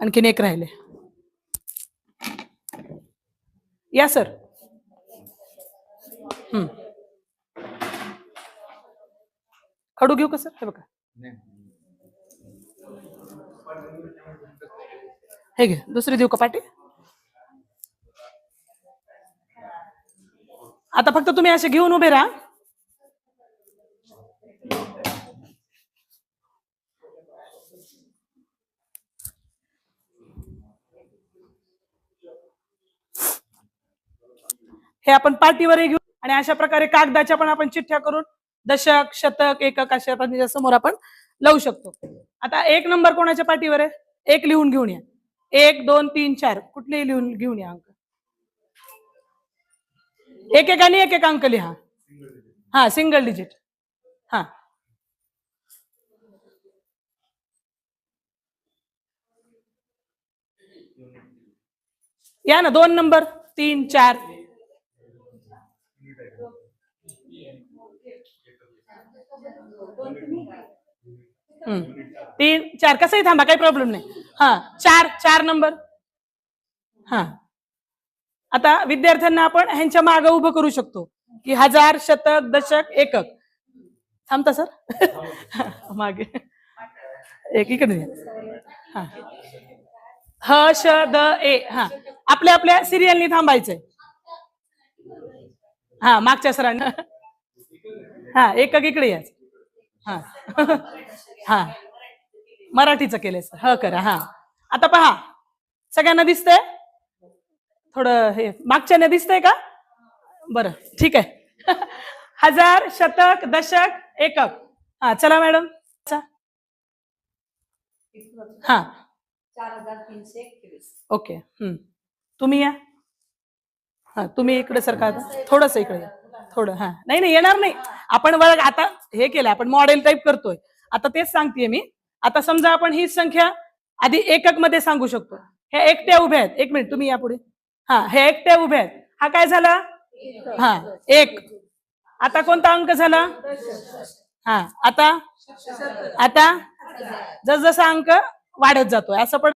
आणखीन एक राहिले. या सर. खडू घेऊ का सर? हे बघा, हे घे. दुसरी देऊ का पाटी? आता फक्त तुम्ही असे घेऊन उभे राहा. हे आपण पाटीवर घेऊ आणि अशा प्रकारे कागदाच्या पण आपण चिठ्ठ्या करून दशक, शतक, एकक अशा पद्धतीच्या समोर आपण लावू शकतो. आता 1 नंबर कोणाच्या पाटीवर आहे? 1 लिहून घेऊन या. 1 2 3 4 कुठलेही लिहून घेऊन या अंक. एक एक आणि एक एक अंक लिहा. हा, सिंगल डिजिट. हा, या ना. 2 नंबर, 3 4. 3 4 कसंही थांबा, काही प्रॉब्लेम नाही. हा, 4 नंबर. हा, आता विद्यार्थ्यांना आपण ह्यांच्या मागे उभं करू शकतो की हजार, शतक, दशक, एकक. थांबता सर? मागे एक इकडे. हा, ह श द ए. हा, आपल्या आपल्या सिरियलनी थांबायचंय. हा, मागच्या सरांना. हा, एकक इकडे याच. हा हा, मराठीचं केलंय सर. ह करा. हा, आता पहा, सगळ्यांना दिसतंय? थोडं हे मागच्याने दिसतंय का? बरं, ठीक आहे. हजार, शतक, दशक, एकक. हा, चला मॅडम. हा, 4321. ओके. तुम्ही या. हा, तुम्ही इकडे सरका. थोडस इकडे या. थोडं. हा, नाही नाही, येणार नाही. आपण वर्ग आता हे केलं, आपण मॉडेल टाईप करतोय. आता तेच सांगतेय मी. आता समजा आपण ही संख्या आधी एकक मध्ये सांगू शकतो. हे एकट्या उभ्या आहेत. 1 मिनिट, तुम्ही या पुढे. हा, हे एकट्या उभ्या आहेत. हा काय झाला? हा, 1. आता कोणता अंक झाला? हा, आता जसजसा अंक वाढत जातोय असं पण